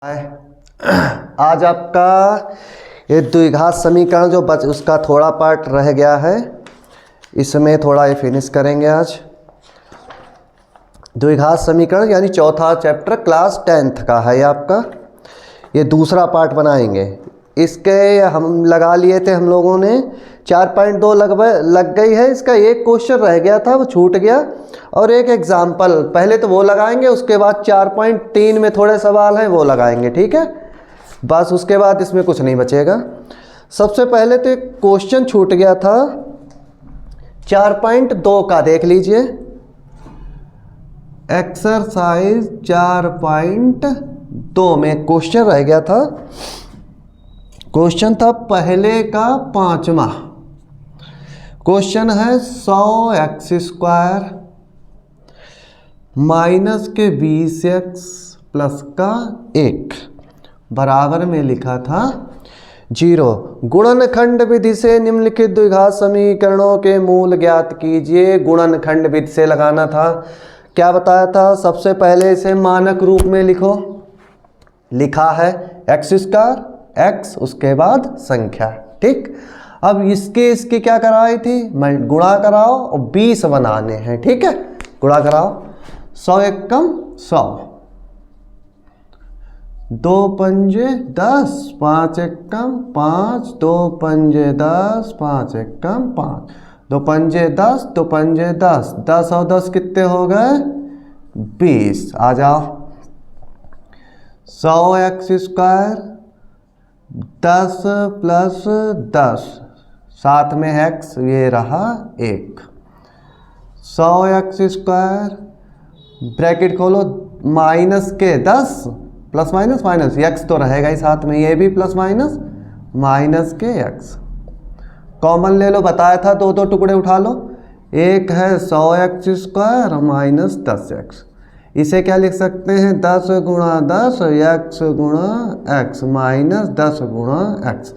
आज आपका ये द्विघात समीकरण जो उसका थोड़ा पार्ट रह गया है, इसमें थोड़ा ये फिनिश करेंगे आज। द्विघात समीकरण यानी चौथा चैप्टर क्लास 10th का है ये आपका। ये दूसरा पार्ट बनाएंगे। इसके हम लगा लिए थे हम लोगों ने 4.2 लग गई है। इसका एक क्वेश्चन रह गया था, वो छूट गया, और एक एग्जाम्पल पहले तो वो लगाएंगे, उसके बाद 4.3 में थोड़े सवाल हैं वो लगाएंगे, ठीक है। बस उसके बाद इसमें कुछ नहीं बचेगा। सबसे पहले तो एक क्वेश्चन छूट गया था 4.2 का, देख लीजिए। एक्सरसाइज 4.2 में क्वेश्चन रह गया था। क्वेश्चन था पहले का 5वां। क्वेश्चन है 100x² माइनस के 20x प्लस का 1 बराबर में लिखा था 0। गुणनखंड विधि से निम्नलिखित द्विघात समीकरणों के मूल ज्ञात कीजिए। गुणनखंड विधि से लगाना था। क्या बताया था? सबसे पहले इसे मानक रूप में लिखो। लिखा है x², x उसके बाद संख्या, ठीक। अब इसके क्या कराई थी? गुणा कराओ और 20 बनाने हैं, ठीक है। गुणा कराओ। 100 एकम 100, 2 पंजे 10, 5 एकम 5, 2 पंजे 10, 5 एकम 5, 2 पंजे 10, 2 पंजे 10, 10 और 10 कितने हो गए? 20। आ जाओ। 100x², 10 प्लस 10, साथ में x, ये रहा 1। 100x² ब्रैकेट खोलो, माइनस के 10 प्लस माइनस माइनस, x तो रहेगा ही साथ में, ये भी प्लस माइनस माइनस के x। कॉमन ले लो, बताया था 2 टुकड़े उठा लो। एक है 100x² माइनस 10x। इसे क्या लिख सकते हैं? 10 गुणा 10 x गुणा x माइनस 10 गुणा x।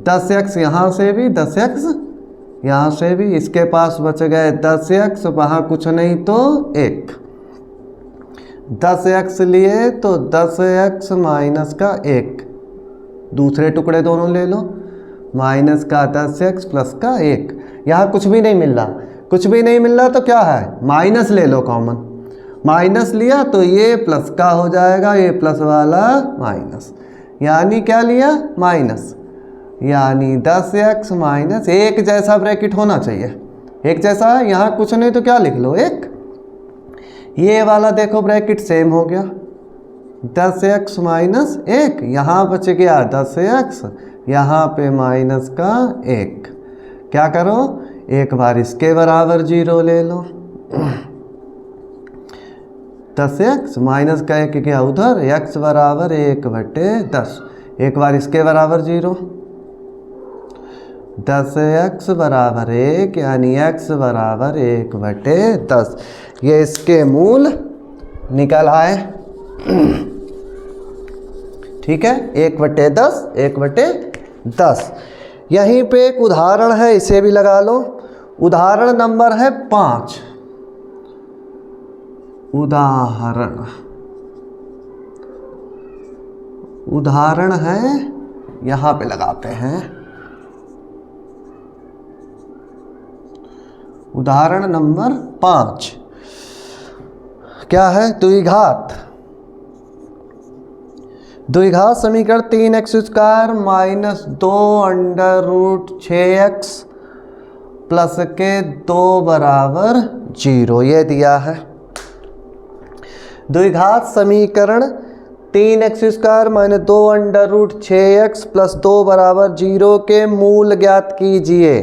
10x यहाँ से भी, 10x यहाँ से भी, इसके पास बच गए 10x, वहाँ कुछ नहीं तो 1। 10x लिए तो 10x माइनस का 1, दूसरे टुकड़े दोनों ले लो, माइनस का 10x प्लस का 1। यहाँ कुछ भी नहीं मिल रहा, कुछ भी नहीं मिल रहा तो क्या है? माइनस ले लो कॉमन। माइनस लिया तो ये प्लस का हो जाएगा, ये प्लस वाला माइनस, यानी क्या लिया? माइनस, यानी 10x माइनस 1 जैसा ब्रैकेट होना चाहिए। एक जैसा है, यहाँ कुछ नहीं तो क्या लिख लो? 1। ये वाला देखो ब्रैकेट सेम हो गया, 10x माइनस 1, यहाँ बच गया 10x, यहाँ पे माइनस का 1। क्या करो? एक बार इसके बराबर 0 ले लो। 10x माइनस का 1 गया उधर, x बराबर 1/10। एक बार इसके बराबर 0। 10x बराबर 1, यानी x बराबर 1/10। ये इसके मूल निकल आए, ठीक है। 1/10, 1/10। यहीं पे एक उदाहरण है, इसे भी लगा लो। उदाहरण नंबर है 5। उदाहरण है, यहाँ पे लगाते हैं। उदाहरण नंबर 5 क्या है? द्विघात समीकरण 3x² माइनस 2√6x प्लस के 2 बराबर 0 ये दिया है। द्विघात समीकरण 3x² माइनस 2√6x प्लस 2 बराबर 0 के मूल ज्ञात कीजिए,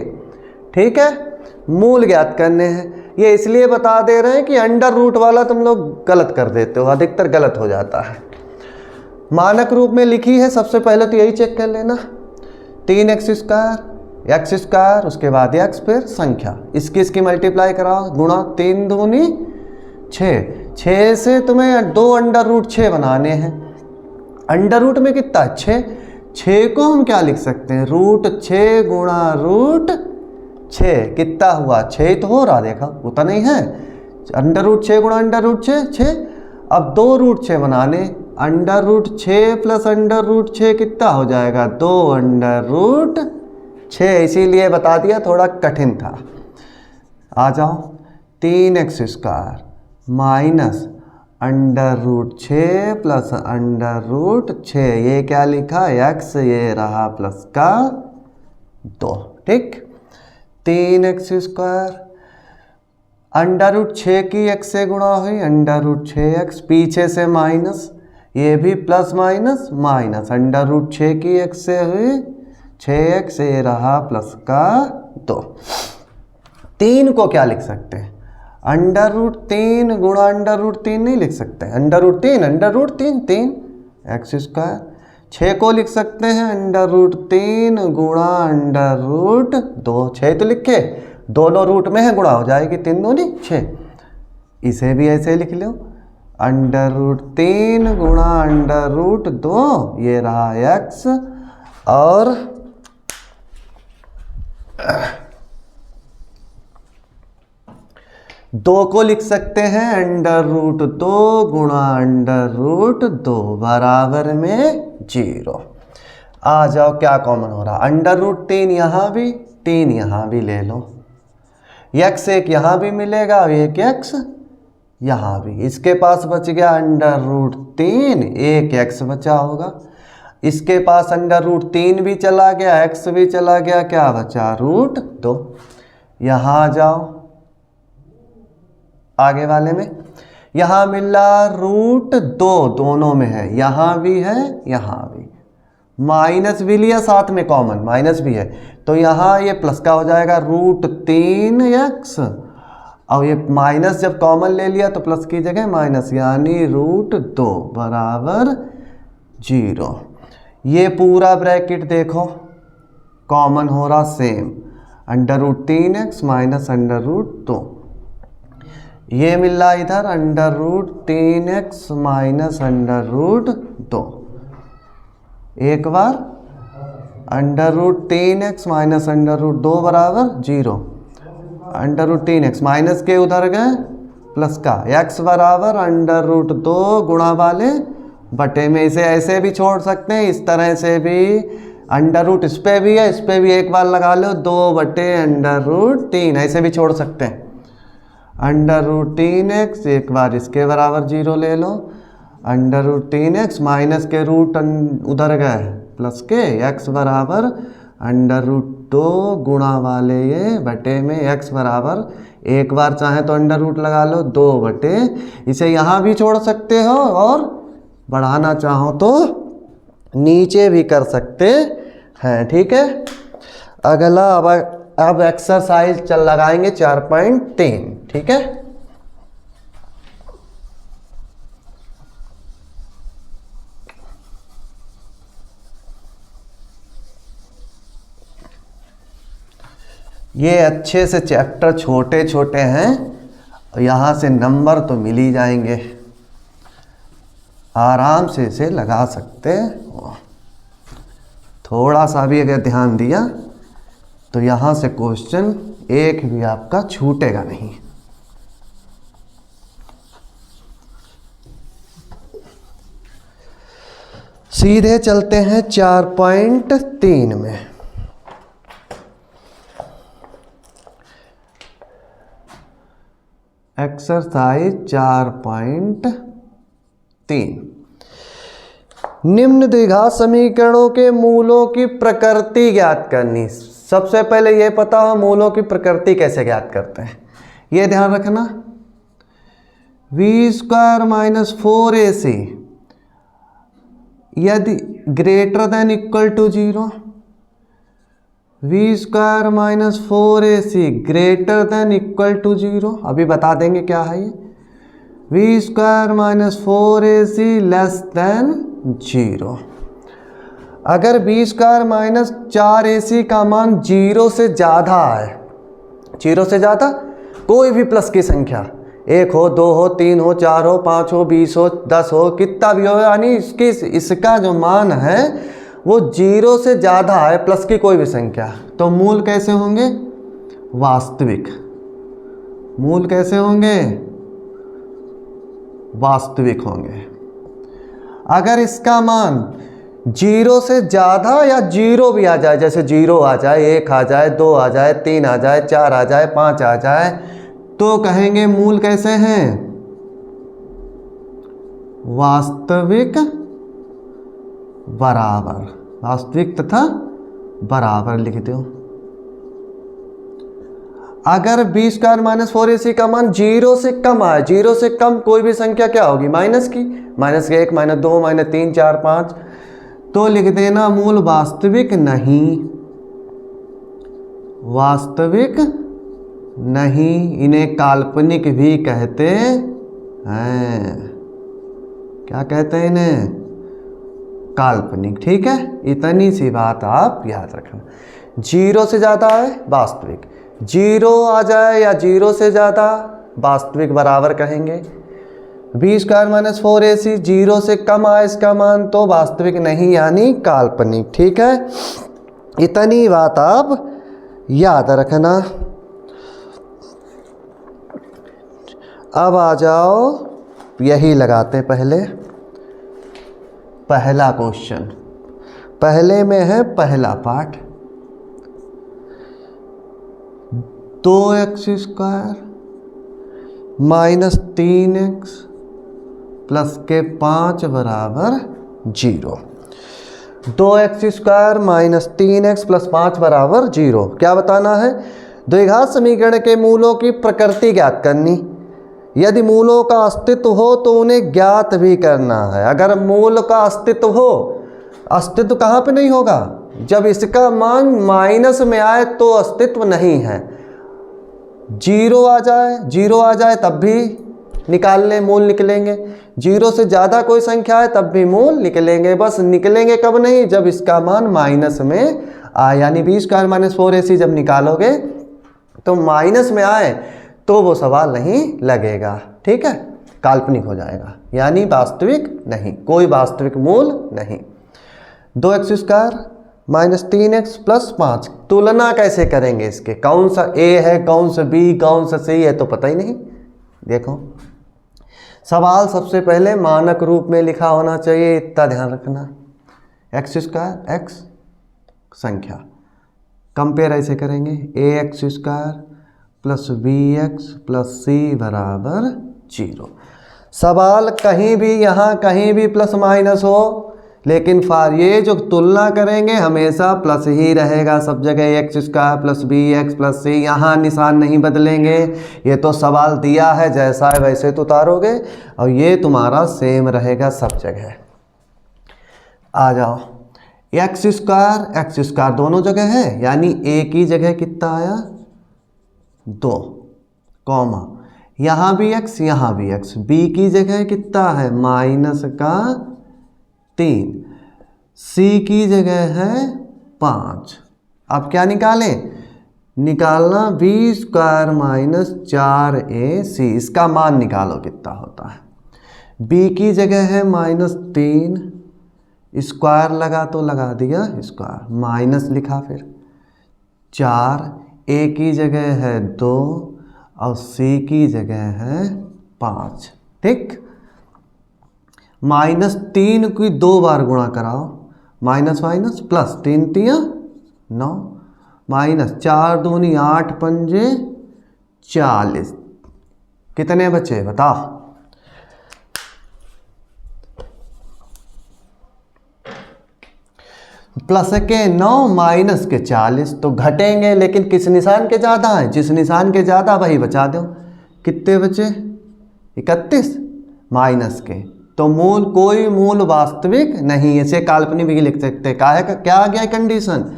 ठीक है। मूल ज्ञात करने हैं। ये इसलिए बता दे रहे हैं कि अंडर रूट वाला तुम लोग गलत कर देते हो, अधिकतर गलत हो जाता है। मानक रूप में लिखी है, सबसे पहले तो यही चेक कर लेना। 3x², x², उसके बाद x, फिर संख्या। इसकी मल्टीप्लाई कराओ, गुणा 3 दूनी 6। 6 से तुम्हें 2√6 बनाने हैं। अंडर रूट में कितना? 6। 6 को हम क्या लिख सकते हैं? √6 गुणा √6 कितना हुआ? 6 तो हो रहा, देखा उतना नहीं है। √6 गुणा √6 6। अब 2√6 बनाने, under root 6 plus under root 6 कितना हो जाएगा 2 अंडर रूट 6, इसीलिए बता दिया, थोड़ा कठिन था। आ जाओ 3x² minus under root 6 plus under root 6, ये क्या लिखा x, ये रहा प्लस का 2, ठीक। 3x² अंडर रूट 6 की x से गुणा हुई, अंडर रूट 6x, पीछे से माइनस, ये भी plus minus minus, under root 6 की x से हुई 6x, ये रहा प्लस का 2। 3 को क्या लिख सकते हैं, अंडर रूट 3 गुणा अंडर रूट 3 नहीं लिख सकते, अंडर रूट 3 3 x²। 6 को लिख सकते हैं अंडर रूट 3 गुणा अंडर रूट 2, 6 तो लिखे, दोनों रूट में है, गुणा हो जाएगी, 3 दूनी 6। इसे भी ऐसे लिख लो, अंडर रूट 3 गुणा अंडर रूट 2, ये रहा x, और 2 को लिख सकते हैं अंडर रूट 2 गुणा अंडर रूट 2 बराबर में 0। आ जाओ क्या कॉमन हो रहा, अंडर रूट 3 यहाँ भी, 3 यहाँ भी ले लो, x एक यहाँ भी मिलेगा, एक x यहाँ भी, इसके पास बच गया अंडर रूट 3, एक x बचा होगा, इसके पास अंडर रूट 3 भी चला गया, x भी चला गया, क्या बचा रूट 2। यहाँ जाओ आगे वाले में, यहाँ मिला रूट 2, दोनों में है, यहाँ भी है यहाँ भी, माइनस भी लिया साथ में कॉमन, माइनस भी है, तो यहाँ ये प्लस का हो जाएगा रूट 3x, और ये माइनस जब कॉमन ले लिया तो प्लस की जगह माइनस, यानी रूट 2 बराबर 0। ये पूरा ब्रैकेट देखो कॉमन हो रहा same, under root 3x minus under root 2, ये मिल रहा इधर under root 3x minus under root 2, एक बार under root 3x minus under root 2 बराबर 0, अंडर रूट 3x माइनस के उधर गए प्लस का, x बराबर अंडर रूट 2 गुणा वाले बटे में, इसे ऐसे भी छोड़ सकते हैं, इस तरह से भी, अंडर रूट इस पे भी है, इस पे भी एक बार लगा लो, 2 बटे अंडर रूट 3, ऐसे भी छोड़ सकते हैं, अंडर रूट 3x एक बार इसके बराबर 0 ले लो, अंडर रूट 3x माइनस के रूट उधर गए प्लस के, x बराबर अंडर रूट 2 गुणा वाले ये बटे में, x बराबर एक बार चाहे तो अंडर रूट लगा लो 2 बटे, इसे यहाँ भी छोड़ सकते हो और बढ़ाना चाहो तो नीचे भी कर सकते हैं, ठीक है। अगला अब एक्सरसाइज चल लगाएंगे 4.3, ठीक है। ये अच्छे से चैप्टर छोटे छोटे हैं, यहाँ से नंबर तो मिल ही जाएंगे, आराम से इसे लगा सकते हो, थोड़ा सा भी अगर ध्यान दिया तो यहाँ से क्वेश्चन एक भी आपका छूटेगा नहीं। सीधे चलते हैं 4.3 में। एक्सरसाइज 4.3, निम्न द्विघात समीकरणों के मूलों की प्रकृति ज्ञात करनी। सबसे पहले ये पता हो मूलों की प्रकृति कैसे ज्ञात करते हैं, ये ध्यान रखना। v² माइनस 4ac यदि greater than equal to 0, v² minus 4ac greater than equal to 0, अभी बता देंगे क्या है ये, v² minus 4ac less than 0। अगर v² माइनस 4ac का मान 0 से ज़्यादा है, 0 से ज़्यादा कोई भी प्लस की संख्या, 1 हो 2 हो 3 हो 4 हो 5 हो 20 हो 10 हो कितना भी हो, यानी इसका जो मान है वो 0 से ज़्यादा है, प्लस की कोई भी संख्या, तो मूल कैसे होंगे, वास्तविक। मूल कैसे होंगे, वास्तविक होंगे। अगर इसका मान 0 से ज़्यादा या 0 भी आ जाए, जैसे 0 आ जाए, 1 आ जाए, 2 आ जाए, 3 आ जाए, 4 आ जाए, 5 आ जाए, तो कहेंगे मूल कैसे हैं? वास्तविक बराबर, वास्तविक तथा बराबर लिख दो। अगर b स्क्वायर माइनस 4ac का मान 0 से कम आए, 0 से कम कोई भी संख्या क्या होगी? माइनस की, माइनस 1, माइनस 2, माइनस 3, 4, 5, तो लिख देना मूल वास्तविक नहीं, वास्तविक नहीं। इन्हें काल्पनिक भी कहते हैं। क्या कहते हैं इन्हें? काल्पनिक। ठीक है, इतनी सी बात आप याद रखना। 0 से ज़्यादा है वास्तविक, 0 आ जाए या 0 से ज़्यादा वास्तविक बराबर कहेंगे। b स्क्वायर माइनस 4ac 0 से कम आए इसका मान तो वास्तविक नहीं यानी काल्पनिक। ठीक है, इतनी बात आप याद रखना। अब आ जाओ, यही लगाते पहले पहला क्वेश्चन। पहले में है पहला part, 2x square minus 3x plus के 5 बराबर 0। 2x square minus 3x plus 5 बराबर 0। क्या बताना है? द्विघात समीकरण के मूलों की प्रकृति ज्ञात करनी। यदि मूलों का अस्तित्व हो तो उन्हें ज्ञात भी करना है। अगर मूल का अस्तित्व हो, अस्तित्व कहाँ पे नहीं होगा? जब इसका मान माइनस में आए तो अस्तित्व नहीं है। 0 आ जाए तब भी निकाल लें, मूल निकलेंगे। 0 से ज़्यादा कोई संख्या है तब भी मूल निकलेंगे। बस निकलेंगे कब नहीं? जब इसका मान माइनस में आए, यानी b स्क्वायर माइनस 4ac जब निकालोगे तो माइनस में आए तो वो सवाल नहीं लगेगा। ठीक है, काल्पनिक हो जाएगा, यानी वास्तविक नहीं, कोई वास्तविक मूल नहीं। 2x square minus 3x plus 5, तुलना कैसे करेंगे इसके? कौन सा a है, कौन सा b, कौन सा c है तो पता ही नहीं। देखो, सवाल सबसे पहले मानक रूप में लिखा होना चाहिए, इतना ध्यान रखना। x स्क्वायर x संख्या, कंपेयर ऐसे करेंगे, ax square plus bx plus c बराबर 0। सवाल कहीं भी, यहाँ कहीं भी प्लस माइनस हो, लेकिन ये जो तुलना करेंगे हमेशा प्लस ही रहेगा सब जगह। X square plus bx plus c, यहाँ निशान नहीं बदलेंगे। ये तो सवाल दिया है, जैसा है वैसे तो उतारोगे और ये तुम्हारा सेम रहेगा सब जगह। आ जाओ, एक्स स्क्वायर दोनों जगह है, यानी a की जगह कितना आया? 2, कॉमा यहाँ भी x, यहाँ भी x। b की जगह कितना है? माइनस का 3। c की जगह है 5। अब क्या निकालें? निकालना b स्क्वायर माइनस 4ac, इसका मान निकालो कितना होता है। b की जगह है माइनस 3, स्क्वायर लगा तो लगा दिया स्क्वायर, माइनस लिखा, फिर 4, a की जगह है 2 और c की जगह है 5। ठीक, माइनस 3 की 2 बार गुणा कराओ, माइनस माइनस प्लस 3 3 9, माइनस 4 दूनी 8 पंजे 40। कितने बचे बताओ? प्लस के 9 माइनस के 40, तो घटेंगे, लेकिन किस निशान के ज़्यादा है? जिस निशान के ज़्यादा वही बचा दो। कितने बचे? 31 माइनस के, तो मूल, कोई मूल वास्तविक नहीं। इसे काल्पनिक भी लिख सकते। क्या आ गया कंडीशन?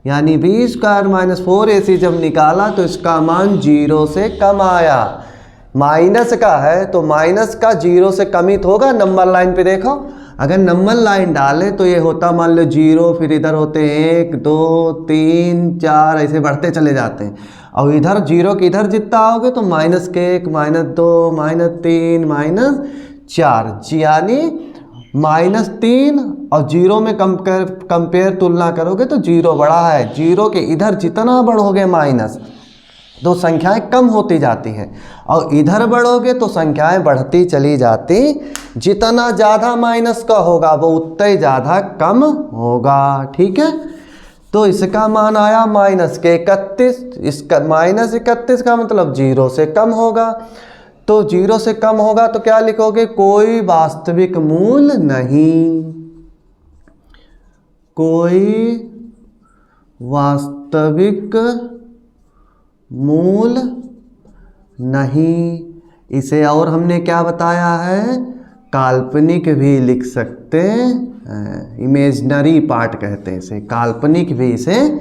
यानी b स्क्वायर माइनस 4ac जब निकाला तो इसका मान 0 से कम आया। माइनस का है तो माइनस का 0 से कम ही तो होगा। नंबर लाइन पे देखो, अगर नंबर लाइन डाले तो ये होता, मान लो 0, फिर इधर होते 1 2 3 4, ऐसे बढ़ते चले जाते हैं। और इधर 0 के इधर जितना आओगे तो माइनस के 1, माइनस 2, माइनस 3, माइनस 4, यानी माइनस 3 और 0 में कंपेयर तुलना करोगे तो 0 बड़ा है। 0 के इधर जितना बढ़ोगे माइनस, तो संख्याएं कम होती जाती हैं, और इधर बढ़ोगे तो संख्याएं बढ़ती चली जाती, जितना ज़्यादा माइनस का होगा वो उतना ही ज़्यादा कम होगा। ठीक है, तो इसका मान आया माइनस के 31, इसका माइनस 31 का मतलब 0 से कम होगा। तो 0 से कम होगा तो क्या लिखोगे, कोई वास्तविक मूल नहीं, कोई वास्तविक मूल नहीं। इसे और हमने क्या बताया है, काल्पनिक भी लिख सकते हैं, इमेजिनरी पार्ट कहते हैं इसे, काल्पनिक भी इसे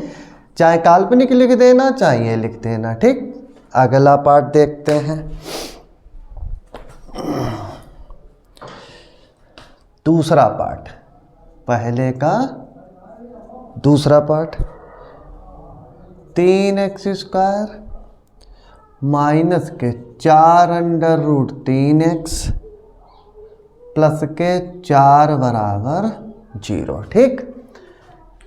चाहे काल्पनिक लिख देना चाहे लिख देना। ठीक, अगला पार्ट देखते हैं। दूसरा पार्ट, पहले का दूसरा पार्ट, 3x² माइनस के 4√3x प्लस के 4 बराबर 0। ठीक,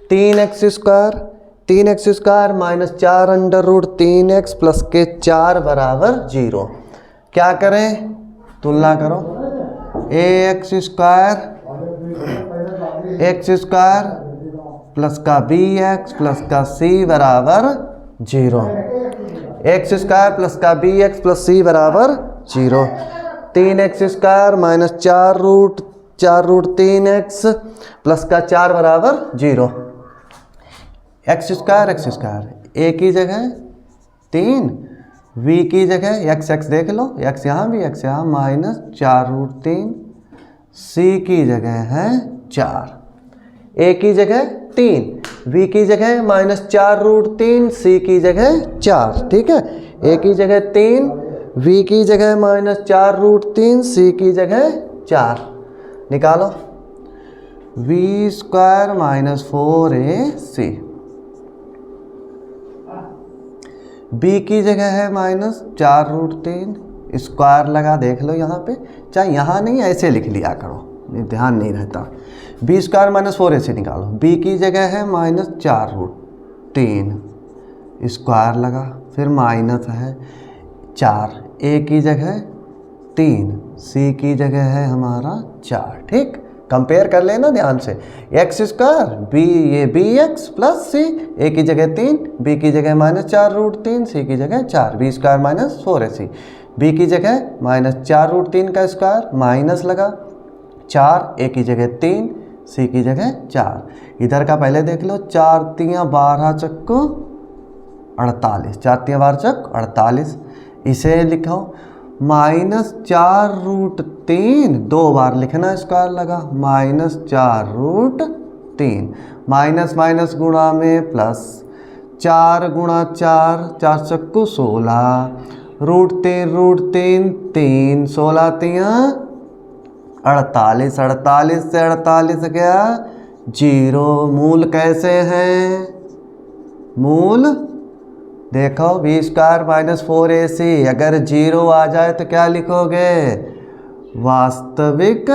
3x² माइनस 4√3x प्लस के 4 बराबर 0। क्या करें, तुलना करो, x² प्लस का bx प्लस का c बराबर 0, x² प्लस का bx प्लस c बराबर 0। 3x² माइनस 4√3x प्लस का 4 बराबर 0। x² a की जगह 3, v की जगह x देख लो, x यहाँ भी x यहाँ, माइनस 4√3, c की जगह है 4, a की जगह 3, v की जगह माइनस 4√3, c की जगह 4। ठीक है, a की जगह 3, v की जगह माइनस 4√3, c की जगह 4। निकालो, v² माइनस 4ac, b की जगह है माइनस 4√3, स्क्वायर लगा देख लो यहाँ पे, चाहे यहाँ नहीं ऐसे लिख लिया करो, ध्यान नहीं रहता। b² माइनस 4ac निकालो, b की जगह है माइनस 4√3, स्क्वायर लगा, फिर माइनस है 4, a की जगह 3, c की जगह है हमारा 4। ठीक, कंपेयर कर लेना ध्यान से, x² b ये bx प्लस c, a की जगह 3, b की जगह माइनस 4√3, c की जगह 4, b² माइनस 4ac, b की जगह माइनस 4√3 का स्क्वायर माइनस लगा 4, a की जगह 3, c की जगह 4। इधर का पहले देख लो, 4 तियाँ 12 चक्को 48, 4 तियाँ 12 चक 48, इसे लिखो माइनस 4√3, 2 बार लिखना, स्क्वायर लगा, माइनस 4√3, माइनस माइनस गुणा में प्लस, 4 गुणा 4, 4 चक्कू 16, √3 3, 16 तियाँ 48, 48 से 48 गया 0। मूल कैसे हैं, मूल देखो, b² माइनस 4ac, अगर 0 आ जाए तो क्या लिखोगे, वास्तविक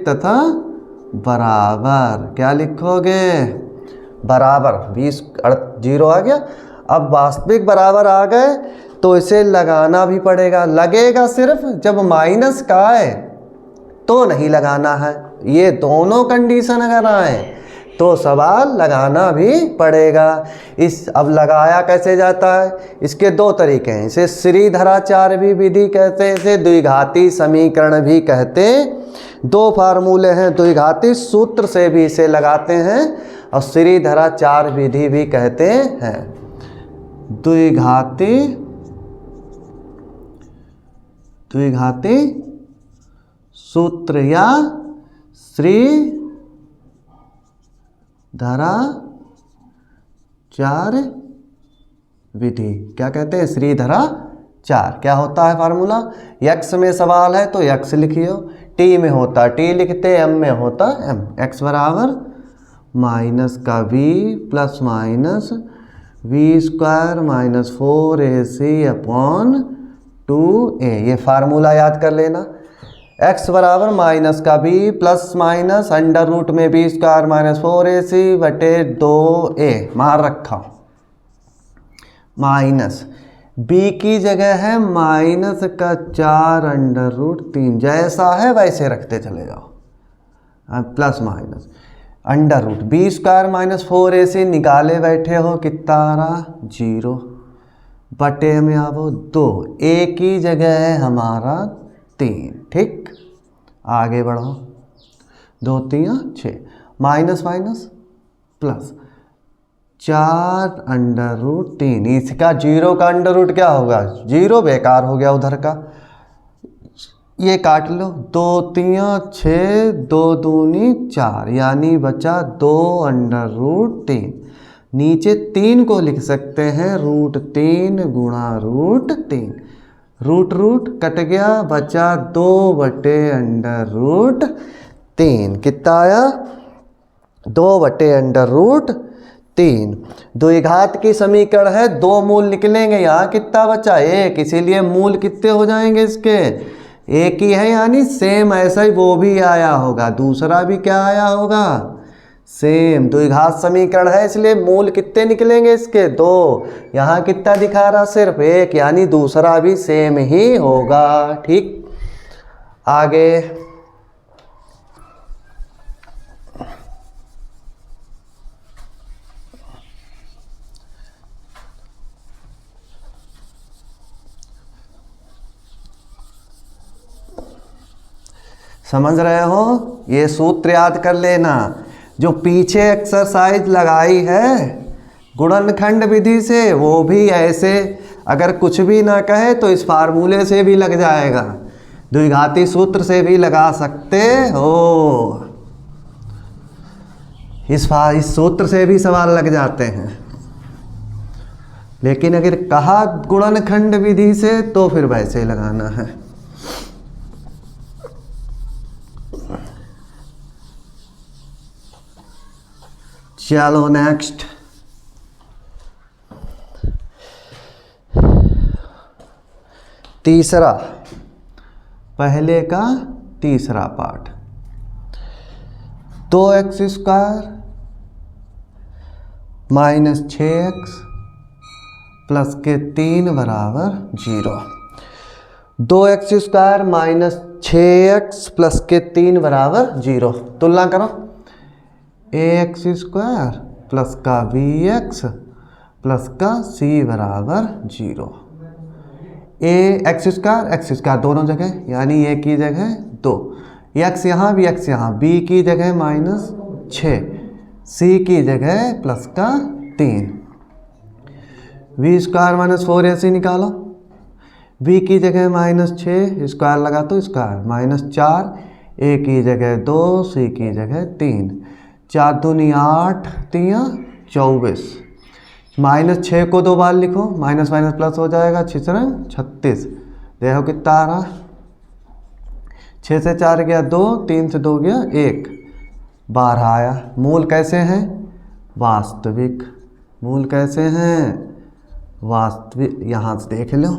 तथा बराबर। क्या लिखोगे, बराबर, 0 आ गया। अब वास्तविक बराबर आ गए तो इसे लगाना भी पड़ेगा, लगेगा सिर्फ जब माइनस का आए तो नहीं लगाना है। ये दोनों कंडीशन अगर आए तो सवाल लगाना भी पड़ेगा। अब लगाया कैसे जाता है, इसके 2 तरीके हैं, इसे श्रीधराचार्य विधि कहते हैं, इसे द्विघाती समीकरण भी कहते। 2 फार्मूले हैं, द्विघाती सूत्र से भी इसे लगाते हैं और श्रीधराचार्य विधि भी कहते हैं। द्विघाती सूत्र या श्रीधराचार्य विधि क्या कहते हैं, श्रीधराचार्य। क्या होता है फार्मूला, x में सवाल है तो x लिखियो, t में होता t लिखते, m में होता m। x बराबर माइनस का v plus minus v² minus 4ac upon 2a। ये फार्मूला याद कर लेना। x बराबर माइनस का b plus minus under root में बी स्क्वायर माइनस 4ac बटे 2a मार रखा हूँ, माइनस b की जगह है माइनस का 4 अंडर रूट 3, जैसा है वैसे रखते चले जाओ, plus minus under root B square minus 4ac निकाले बैठे हो, कितना आ रहा 0 बटे में आओ 2, a की जगह है हमारा 3, ठीक। आगे बढ़ो, 2 3 6 minus minus plus 4 under root 3, इसका 0 का अंडर रूट क्या होगा 0, बेकार हो गया उधर का, ये काट लो, 2 3 6 2 दूनी 4 यानी बचा 2 अंडर रूट 3, नीचे 3 को लिख सकते हैं रूट 3 गुणा रूट 3, रूट रूट कट गया, बचा 2 बटे अंडर रूट 3, कितना आया 2 बटे अंडर रूट 3। द्विघात की समीकरण है, 2 मूल निकलेंगे, यहाँ कितना बचा 1, इसीलिए मूल कितने हो जाएंगे इसके, एक ही है, यानी सेम ऐसा ही वो भी आया होगा, दूसरा भी क्या आया होगा सेम। द्विघात समीकरण है इसलिए मूल कितने निकलेंगे इसके 2, यहाँ कितना दिखा रहा सिर्फ 1, यानी दूसरा भी सेम ही होगा, ठीक। आगे समझ रहे हो, ये सूत्र याद कर लेना, जो पीछे एक्सरसाइज लगाई है गुणनखंड विधि से, वो भी ऐसे अगर कुछ भी ना कहे तो इस फार्मूले से भी लग जाएगा, द्विघाती सूत्र से भी लगा सकते हो, इस सूत्र से भी सवाल लग जाते हैं, लेकिन अगर कहा गुणनखंड विधि से तो फिर वैसे ही लगाना है। चलो नेक्स्ट, तीसरा, पहले का तीसरा part, 2x square minus 6x plus के 3 बराबर 0, 2x square minus 6x plus के 3 बराबर 0, तुलना करो, ax स्क्वायर प्लस का bx प्लस का c बराबर 0, एक्स स्क्वायर दोनों जगह, यानी ए की जगह 2, x यहाँ भी x यहाँ, b की जगह माइनस 6, c की जगह प्लस का 3, v स्क्वायर माइनस 4ac निकालो, b की जगह माइनस 6 स्क्वायर लगा तो स्क्वायर माइनस 4, a की जगह 2, c की जगह 3, 4 दूनी 8 3 24, माइनस 6 को 2 बार लिखो, माइनस माइनस प्लस हो जाएगा, 6 36, देखो कितना आ रहा, 6 से 4 गया 2, 3 से 2 गया 1, 12 आया। मूल कैसे हैं वास्तविक, मूल कैसे हैं वास्तविक, यहाँ से देख लो,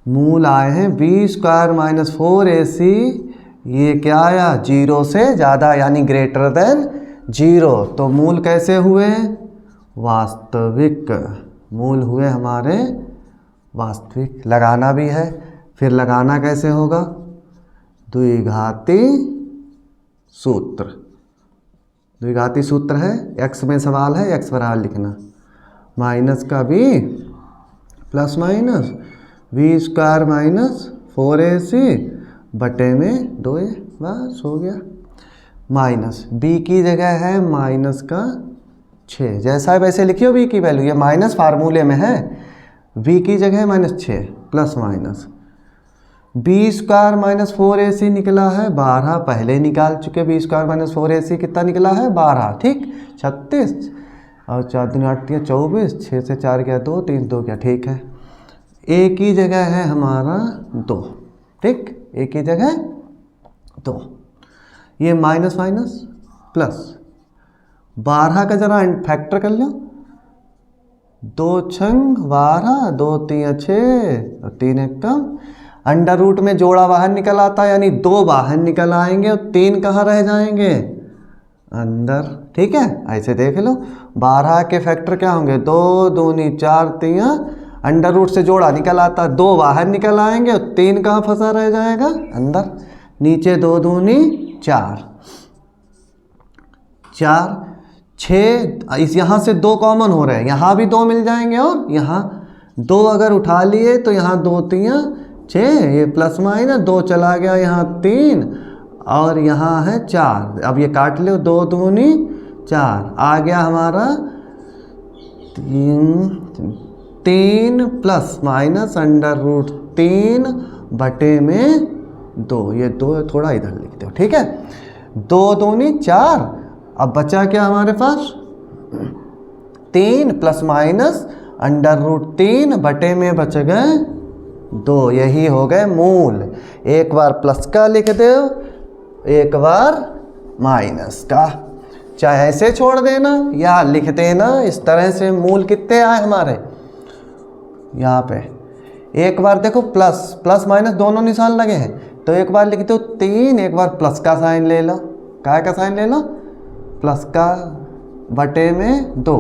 मूल आए हैं बी स्क्वायर माइनस 4ac, ये क्या आया 0 से ज़्यादा यानी ग्रेटर देन 0, तो मूल कैसे हुए वास्तविक, मूल हुए हमारे वास्तविक। लगाना भी है, फिर लगाना कैसे होगा, द्विघाती सूत्र, द्विघाती सूत्र है, x में सवाल है, x बराबर लिखना माइनस का b plus minus v square minus 4ac बटे में 2a, बस हो गया। माइनस b की जगह है माइनस का 6, जैसा है वैसे लिखियो b की वैल्यू, ये माइनस फार्मूले में है, v की जगह है minus 6 plus minus b square minus 4ac निकला है 12, पहले निकाल चुके, b स्क्वायर माइनस 4ac कितना निकला है 12, ठीक, 36 और 4 दूनी 8 24, 6 से 4 गया 2, 3 2 गया, ठीक है। a की जगह है हमारा 2, ठीक, a की जगह 2, ये माइनस माइनस प्लस 12 का जरा फैक्टर कर लो, 2 छंग 12, 2 3 6 और 3 1 कम, अंडर रूट में जोड़ा बाहर निकल आता है, यानी 2 बाहर निकल आएंगे और 3 कहाँ रह जाएंगे, अंदर। ठीक है, ऐसे देख लो। 12 के फैक्टर क्या होंगे, 2 दूनी 4 तियाँ, अंडर रूट से जोड़ा निकल आता, 2 बाहर निकल आएंगे और 3 कहाँ फंसा रह जाएगा, अंदर। नीचे 2 दूनी 4, 6, इस यहाँ से 2 कॉमन हो रहे हैं, यहाँ भी 2 मिल जाएंगे और यहाँ 2 अगर उठा लिए तो यहाँ 2 तियाँ 6, ये प्लस माइनस 2 चला गया, यहाँ 3 और यहाँ है 4। अब ये काट लो, 2 दूनी 4, आ गया हमारा 3 प्लस माइनस अंडर रूट 3 बटे में 2, ये 2 थोड़ा इधर लिखते हो। ठीक है, 2 दूनी 4, अब बचा क्या हमारे पास, 3 प्लस माइनस अंडर रूट 3 बटे में बच गए 2, यही हो गए मूल। एक बार प्लस का लिख दो, एक बार माइनस का, चाहे ऐसे छोड़ देना या लिख देना इस तरह से। मूल कितने आए हमारे यहाँ पे, एक बार देखो प्लस माइनस दोनों निशान लगे हैं, तो एक बार लिख दो 3, एक बार प्लस का साइन ले लो, क्या का साइन ले लो, प्लस का बटे में 2,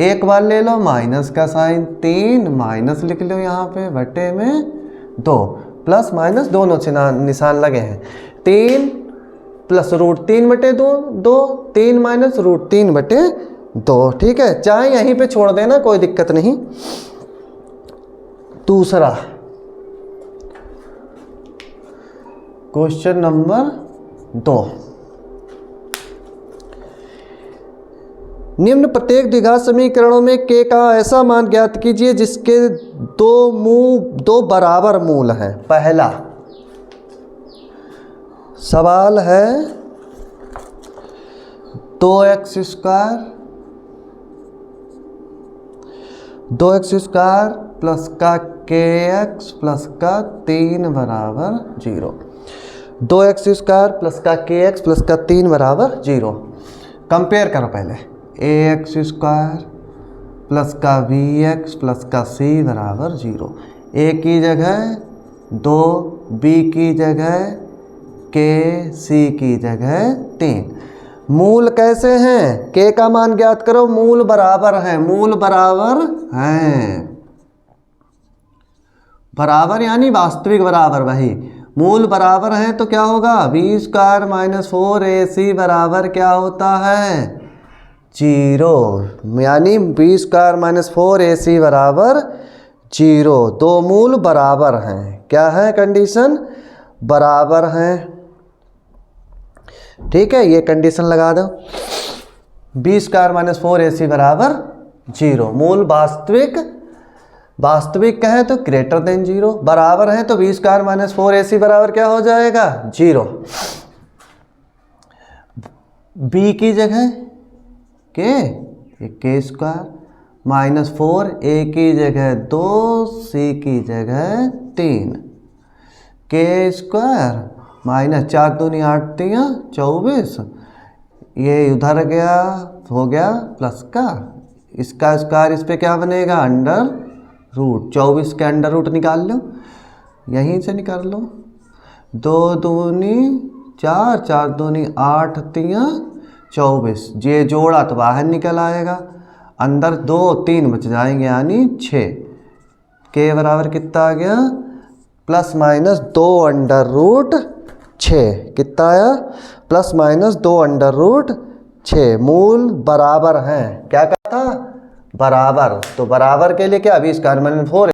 एक बार ले लो माइनस का साइन, 3 माइनस लिख लो यहाँ पे बटे में 2, प्लस माइनस दोनों निशान लगे हैं। 3 प्लस रूट 3 बटे 2, 3 माइनस रूट 3 बटे 2। ठीक है, चाहे यहीं पे छोड़ देना, कोई दिक्कत नहीं। दूसरा क्वेश्चन नंबर 2, निम्न प्रत्येक द्विघात समीकरणों में k का ऐसा मान ज्ञात कीजिए जिसके 2 बराबर मूल हैं। पहला सवाल है 2x स्क्वायर प्लस का kx प्लस का 3 बराबर 0। 2x स्क्वायर प्लस का kx प्लस का 3 बराबर 0। कंपेयर करो पहले, ax स्क्वायर प्लस का bx प्लस का c बराबर 0। a की जगह 2, b की जगह k, c की जगह 3। मूल कैसे हैं, k का मान ज्ञात करो, मूल बराबर हैं, मूल बराबर हैं, बराबर यानी वास्तविक बराबर, वही मूल बराबर हैं तो क्या होगा, b स्क्वायर माइनस 4ac बराबर क्या होता है, 0, यानी b स्क्वायर माइनस 4ac बराबर 0। 2 मूल बराबर हैं, क्या है कंडीशन, बराबर हैं। ठीक है, ये कंडीशन लगा दो, b स्क्वायर माइनस 4ac बराबर 0, मूल वास्तविक कहें तो ग्रेटर देन 0, बराबर है तो b स्क्वायर माइनस 4ac बराबर क्या हो जाएगा, 0। b की जगह k स्क्वायर माइनस 4, a की जगह 2, c की जगह 3, k स्क्वायर माइनस 4 दूनी 8 तियाँ 24, ये उधर गया हो गया प्लस का, इसका स्क्वायर इस पे क्या बनेगा, अंडर रूट, 24 का अंडर रूट निकाल लो, यहीं से निकाल लो, 2 दूनी 4, 4 दूनी 8 तियाँ 24, ये जोड़ा तो बाहर निकल आएगा, अंदर 2 3 बच जाएंगे यानी 6। के बराबर कितना आ गया, प्लस माइनस 2 अंडर रूट 6, कितना आया, प्लस माइनस 2 अंडर रूट 6। मूल बराबर हैं, क्या कहा था, बराबर, तो बराबर के लिए क्या, 20 का 4